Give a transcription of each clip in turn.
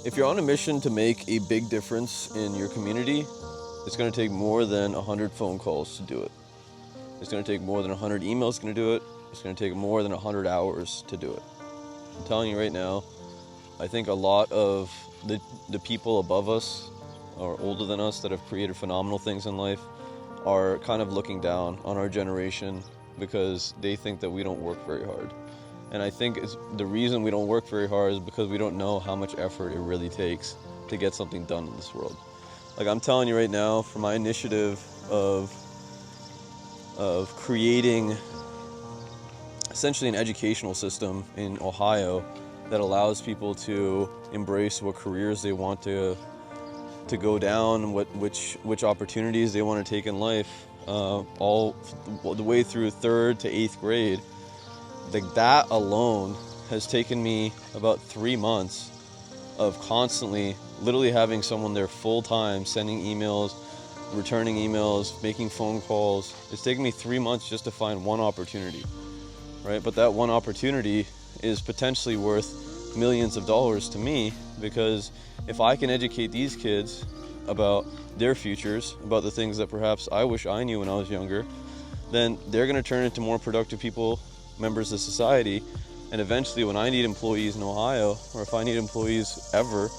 If you're on a mission to make a big difference in your community, it's going to take more than 100 phone calls to do it. It's going to take more than 100 emails to do it. It's going to take more than 100 hours to do it. I'm telling you right now, I think a lot of the people above us or older than us that have created phenomenal things in life are kind of looking down on our generation because they think that we don't work very hard. And I think the reason we don't work very hard is because we don't know how much effort it really takes to get something done in this world. Like I'm telling you right now, for my initiative of creating essentially an educational system in Ohio that allows people to embrace what careers they want to go down, which opportunities they want to take in life, all the way through 3rd to 8th grade. Like that alone has taken me about 3 months of constantly, literally having someone there full time, sending emails, returning emails, making phone calls. It's taken me 3 months just to find one opportunity, right? But that one opportunity is potentially worth millions of dollars to me, because if I can educate these kids about their futures, about the things that perhaps I wish I knew when I was younger, then they're going to turn into more productive people, members of society, and eventually when I need employees in Ohio, or if I need employees ever,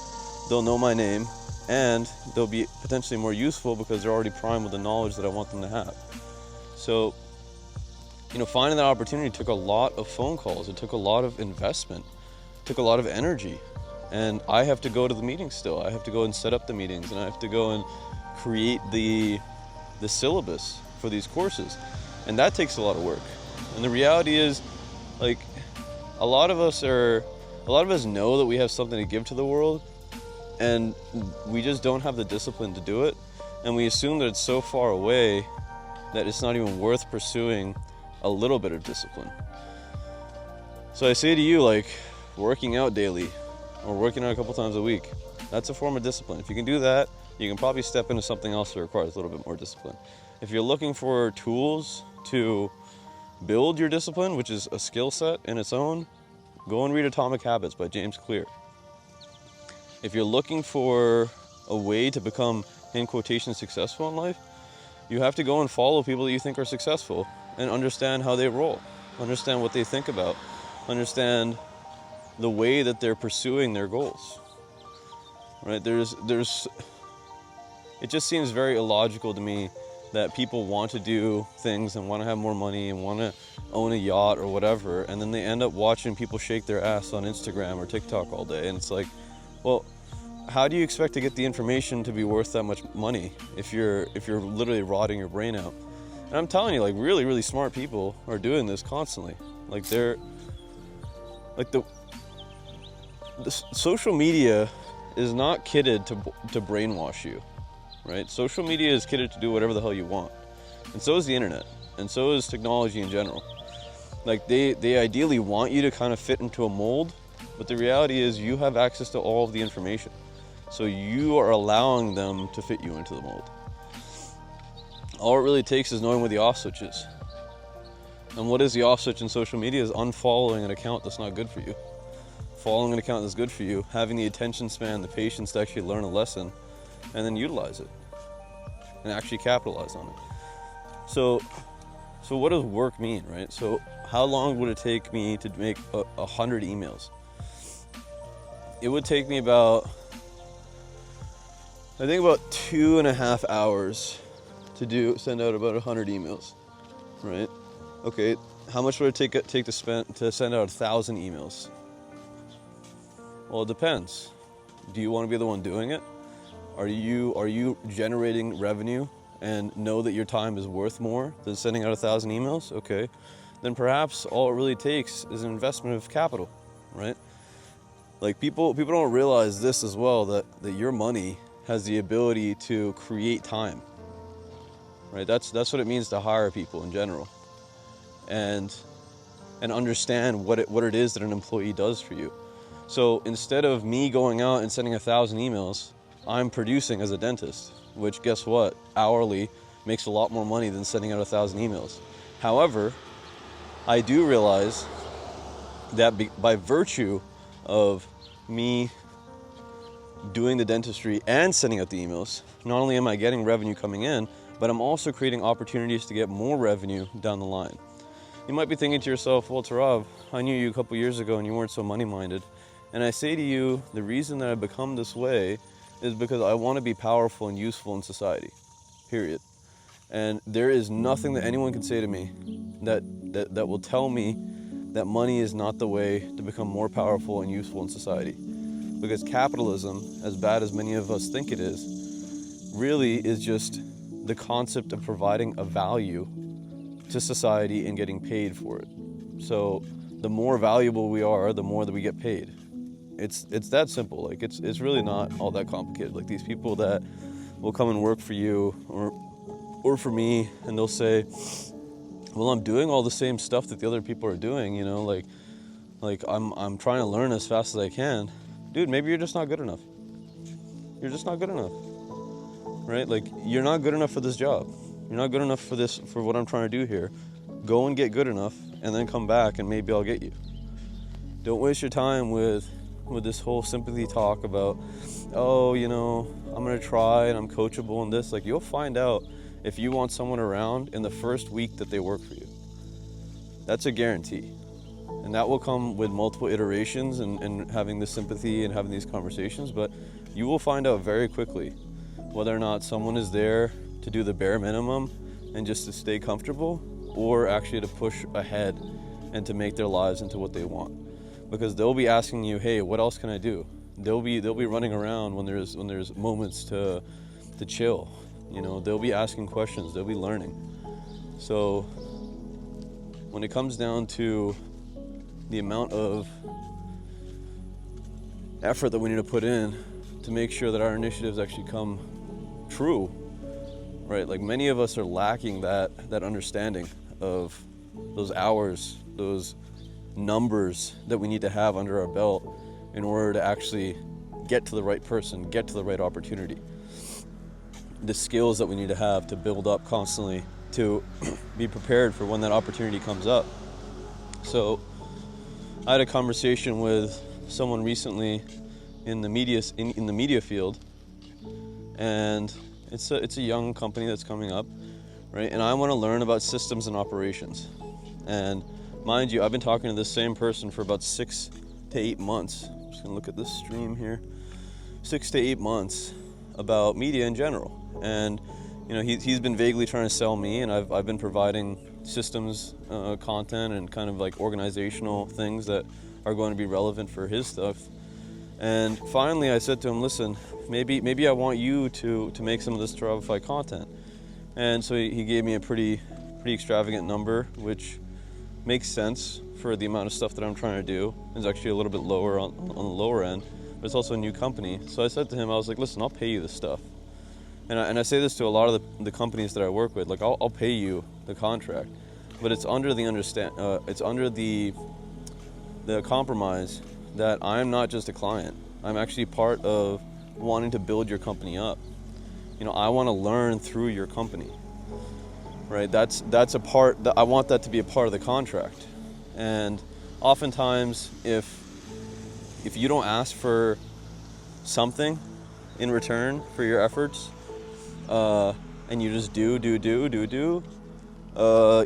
they'll know my name and they'll be potentially more useful because they're already primed with the knowledge that I want them to have. So, finding that opportunity took a lot of phone calls. It took a lot of investment. It took a lot of energy. And I have to go to the meetings still. I have to go and set up the meetings, and I have to go and create the syllabus for these courses. And that takes a lot of work. And the reality is, like, a lot of us know that we have something to give to the world, and we just don't have the discipline to do it. And we assume that it's so far away that it's not even worth pursuing a little bit of discipline. So I say to you, like, working out daily or working out a couple times a week, that's a form of discipline. If you can do that, you can probably step into something else that requires a little bit more discipline. If you're looking for tools to build your discipline, which is a skill set in its own, go and read Atomic Habits by James Clear. If you're looking for a way to become, in quotation, successful in life, you have to go and follow people that you think are successful and understand how they roll, understand what they think about, understand the way that they're pursuing their goals. Right? It just seems very illogical to me that people want to do things and want to have more money and want to own a yacht or whatever, and then they end up watching people shake their ass on Instagram or TikTok all day. And it's like, well, how do you expect to get the information to be worth that much money if you're literally rotting your brain out? And I'm telling you, like, really, really smart people are doing this constantly. Like, they're like the social media is not kitted to brainwash you. Right? Social media is kitted to do whatever the hell you want. And so is the internet. And so is technology in general. Like, they ideally want you to kind of fit into a mold, but the reality is you have access to all of the information. So you are allowing them to fit you into the mold. All it really takes is knowing where the off switch is. And what is the off switch in social media is unfollowing an account that's not good for you. Following an account that's good for you, having the attention span, the patience to actually learn a lesson, and then utilize it and actually capitalize on it. So what does work mean, right? So how long would it take me to make 100 emails? It would take me about 2.5 hours to send out about 100 emails, right? Okay, how much would it take to send out 1,000 emails? Well, it depends. Do you want to be the one doing it? Are you generating revenue and know that your time is worth more than sending out 1,000 emails? Okay, then perhaps all it really takes is an investment of capital, right? Like, people don't realize this as well, that your money has the ability to create time, right? That's what it means to hire people in general, and understand what it is that an employee does for you. So instead of me going out and sending 1,000 emails, I'm producing as a dentist, which, guess what, hourly makes a lot more money than sending out 1,000 emails. However, I do realize that by virtue of me doing the dentistry and sending out the emails, not only am I getting revenue coming in, but I'm also creating opportunities to get more revenue down the line. You might be thinking to yourself, well, Tarav, I knew you a couple years ago and you weren't so money-minded. And I say to you, the reason that I've become this way is because I want to be powerful and useful in society, period. And there is nothing that anyone can say to me that will tell me that money is not the way to become more powerful and useful in society. Because capitalism, as bad as many of us think it is, really is just the concept of providing a value to society and getting paid for it. So the more valuable we are, the more that we get paid. It's that simple. Like it's really not all that complicated. Like these people that will come and work for you or for me, and they'll say, well, I'm doing all the same stuff that the other people are doing, you know, like I'm trying to learn as fast as I can. Dude, maybe you're just not good enough. You're just not good enough, right? Like you're not good enough for this job. You're not good enough for what I'm trying to do here. Go and get good enough and then come back and maybe I'll get you. Don't waste your time with this whole sympathy talk about, oh, you know, I'm gonna try and I'm coachable and this. Like you'll find out if you want someone around in the first week that they work for you. That's a guarantee. And that will come with multiple iterations and having this sympathy and having these conversations, but you will find out very quickly whether or not someone is there to do the bare minimum and just to stay comfortable, or actually to push ahead and to make their lives into what they want. Because they'll be asking you, hey, what else can I do? They'll be running around when there's moments to chill. You know, they'll be asking questions, they'll be learning. So when it comes down to the amount of effort that we need to put in to make sure that our initiatives actually come true, right? Like many of us are lacking that understanding of those hours, those numbers that we need to have under our belt in order to actually get to the right person, get to the right opportunity. The skills that we need to have to build up constantly to be prepared for when that opportunity comes up. So I had a conversation with someone recently in the media field, and it's a young company that's coming up, right? And I want to learn about systems and operations. And mind you, I've been talking to this same person for about 6 to 8 months. I'm just gonna look at this stream here. 6 to 8 months about media in general. And you know, he's been vaguely trying to sell me, and I've been providing systems, content, and kind of like organizational things that are going to be relevant for his stuff. And finally, I said to him, "Listen, maybe I want you to make some of this Taravify content." And so he gave me a pretty extravagant number, which makes sense for the amount of stuff that I'm trying to do. It's actually a little bit lower on the lower end, but it's also a new company. So I said to him, I was like, "Listen, I'll pay you this stuff." And I say this to a lot of the companies that I work with, like I'll pay you the contract, but it's under the compromise that I'm not just a client. I'm actually part of wanting to build your company up. You know, I want to learn through your company, right? That's a part that I want that to be a part of the contract. And oftentimes, if you don't ask for something in return for your efforts, and you just do,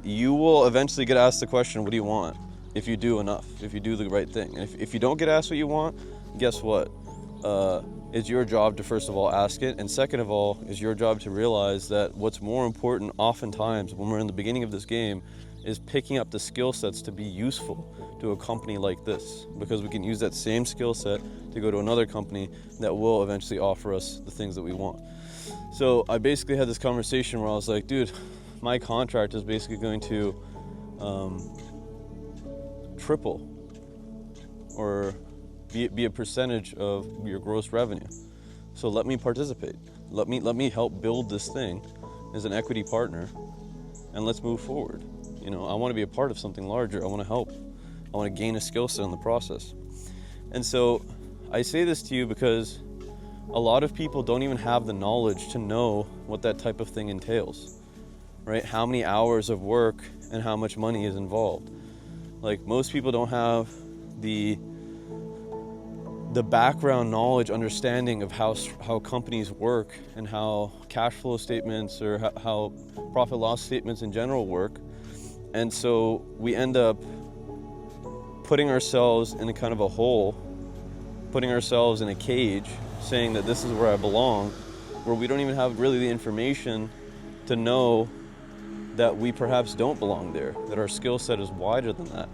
you will eventually get asked the question, what do you want? If you do enough, if you do the right thing. And if you don't get asked what you want, guess what? It's your job to first of all ask it, and second of all, it's your job to realize that what's more important oftentimes when we're in the beginning of this game is picking up the skill sets to be useful to a company like this, because we can use that same skill set to go to another company that will eventually offer us the things that we want. So I basically had this conversation where I was like, dude, my contract is basically going to triple or be a percentage of your gross revenue. So let me participate. Let me help build this thing as an equity partner, and let's move forward. You know, I want to be a part of something larger. I want to help. I want to gain a skill set in the process. And so I say this to you because a lot of people don't even have the knowledge to know what that type of thing entails, right? How many hours of work and how much money is involved. Like most people don't have the the background knowledge, understanding of how companies work and how cash flow statements or how profit loss statements in general work. And so we end up putting ourselves in a kind of a hole, putting ourselves in a cage, saying that this is where I belong, where we don't even have really the information to know that we perhaps don't belong there, that our skill set is wider than that,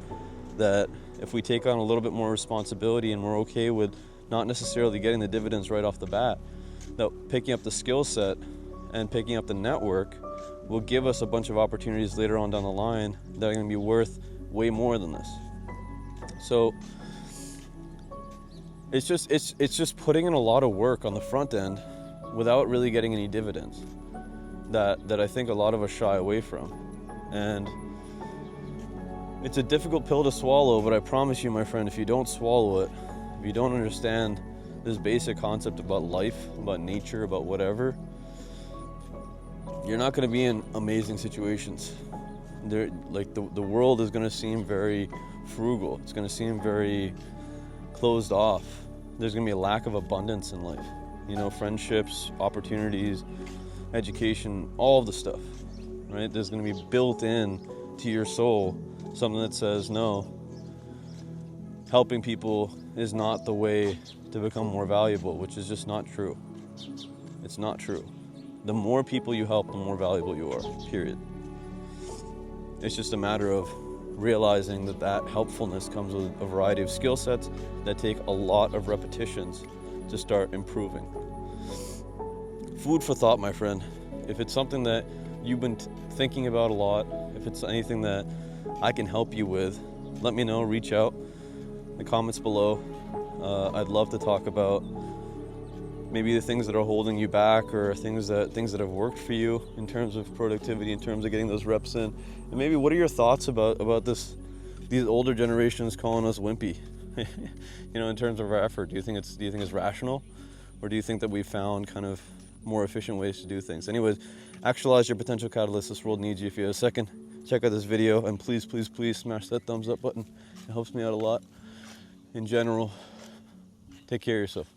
that if we take on a little bit more responsibility and we're okay with not necessarily getting the dividends right off the bat, that picking up the skill set and picking up the network will give us a bunch of opportunities later on down the line that are going to be worth way more than this. So it's just putting in a lot of work on the front end without really getting any dividends that I think a lot of us shy away from. And it's a difficult pill to swallow, but I promise you, my friend, if you don't swallow it, if you don't understand this basic concept about life, about nature, about whatever, you're not going to be in amazing situations. The world is going to seem very frugal. It's going to seem very closed off. There's going to be a lack of abundance in life. You know, friendships, opportunities, education, all of the stuff, right? There's going to be built in to your soul something that says, no, helping people is not the way to become more valuable, which is just not true. It's not true. The more people you help, the more valuable you are, period. It's just a matter of realizing that helpfulness comes with a variety of skill sets that take a lot of repetitions to start improving. Food for thought, my friend. If it's something that you've been thinking about a lot, if it's anything that I can help you with, let me know, reach out in the comments below. I'd love to talk about maybe the things that are holding you back, or things that have worked for you in terms of productivity, in terms of getting those reps in. And maybe what are your thoughts about these older generations calling us wimpy? You know, in terms of our effort, do you think it's rational, or do you think that we've found kind of more efficient ways to do things? Anyways, actualize your potential catalyst. This world needs you. If you have a second, check out this video, and please smash that thumbs up button. It helps me out a lot. In general, take care of yourself.